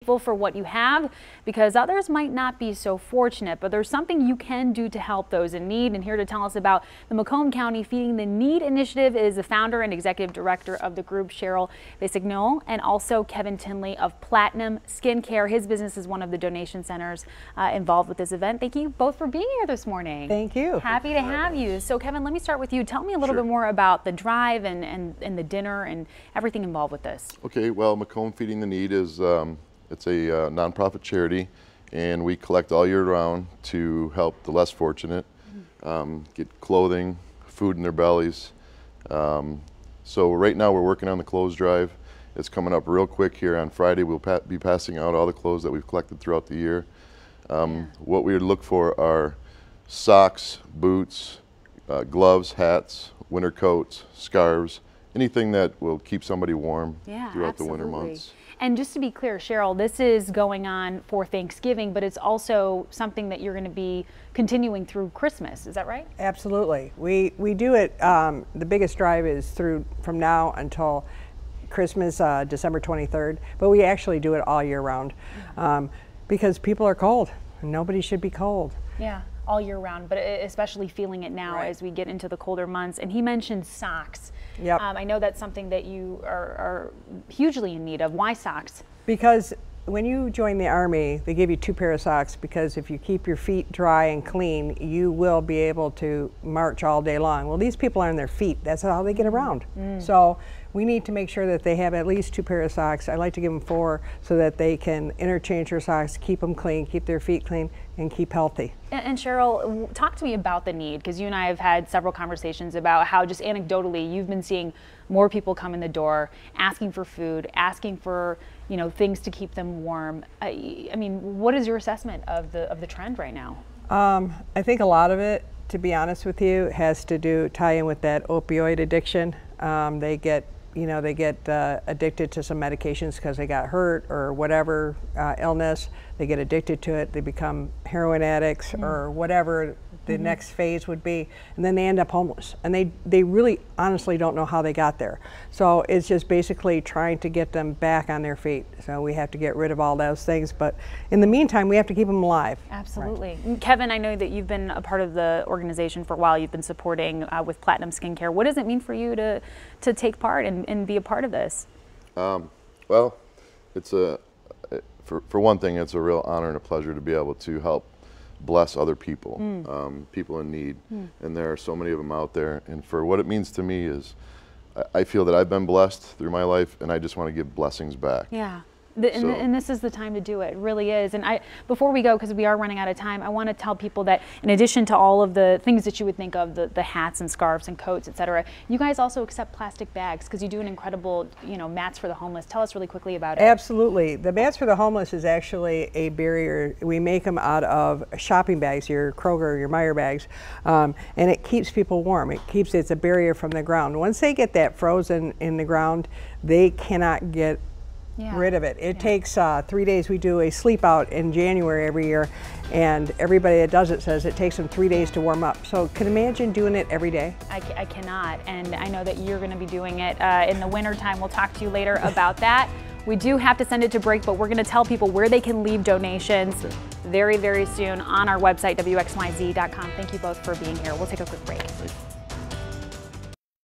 for what you have, because others might not be so fortunate, but there's something you can do to help those in need. And here to tell us about the Macomb County Feeding the Need initiative is the founder and executive director of the group, Cheryl Basignol, and also Kevin Tinley of Platinum Skincare. His business is one of the donation centers involved with this event. Thank you both for being here this morning. Thank you. Happy to have you. So Kevin, let me start with you. Tell me a little bit more about the drive and the dinner and everything involved with this. Okay, well, Macomb Feeding the Need is it's a nonprofit charity, and we collect all year round to help the less fortunate get clothing, food in their bellies. So right now we're working on the clothes drive. It's coming up real quick here on Friday. We'll be passing out all the clothes that we've collected throughout the year. What we would look for are socks, boots, gloves, hats, winter coats, scarves, anything that will keep somebody warm throughout the winter months. And just to be clear, Cheryl, this is going on for Thanksgiving, but it's also something that you're going to be continuing through Christmas. Is that right? Absolutely. We do it, the biggest drive is from now until Christmas, December 23rd, but we actually do it all year round because people are cold and nobody should be cold. Yeah, all year round, but especially feeling it now as we get into the colder months. And he mentioned socks. Yep. I know that's something that you are hugely in need of. Why socks? Because when you join the Army, they give you 2 pairs of socks, because if you keep your feet dry and clean, you will be able to march all day long. Well, these people are on their feet. That's how they get around. So we need to make sure that they have at least 2 pairs of socks. I like to give them 4 so that they can interchange their socks, keep them clean, keep their feet clean, and keep healthy. And Cheryl, talk to me about the need, because you and I have had several conversations about how just anecdotally you've been seeing more people come in the door asking for food, asking for things to keep them warm. I mean, what is your assessment of the trend right now? I think a lot of it, to be honest with you, has to tie in with that opioid addiction. They get addicted to some medications because they got hurt or whatever illness. They get addicted to it. They become heroin addicts or whatever the next phase would be, and then they end up homeless. And they really honestly don't know how they got there. So it's just basically trying to get them back on their feet. So we have to get rid of all those things, but in the meantime, we have to keep them alive. Absolutely. Right. Kevin, I know that you've been a part of the organization for a while. You've been supporting with Platinum Skincare. What does it mean for you to take part and be a part of this? Well, it's for one thing, it's a real honor and a pleasure to be able to help bless other people, people in need, and there are so many of them out there. And for what it means to me is, I feel that I've been blessed through my life, and I just want to give blessings back. Yeah. And this is the time to do it. It really is. And before we go, because we are running out of time, I want to tell people that in addition to all of the things that you would think of, the hats and scarves and coats, etc., you guys also accept plastic bags, because you do an incredible, mats for the homeless. Tell us really quickly about it. Absolutely. The mats for the homeless is actually a barrier. We make them out of shopping bags, your Kroger, your Meijer bags, and it keeps people warm. It's a barrier from the ground. Once they get that frozen in the ground, they cannot get rid of it. It takes 3 days. We do a sleep out in January every year, and everybody that does it says it takes them 3 days to warm up. So can you imagine doing it every day? I cannot, and I know that you're going to be doing it in the winter time. We'll talk to you later about that. We do have to send it to break, but we're going to tell people where they can leave donations very, very soon on our website, WXYZ.com. Thank you both for being here. We'll take a quick break.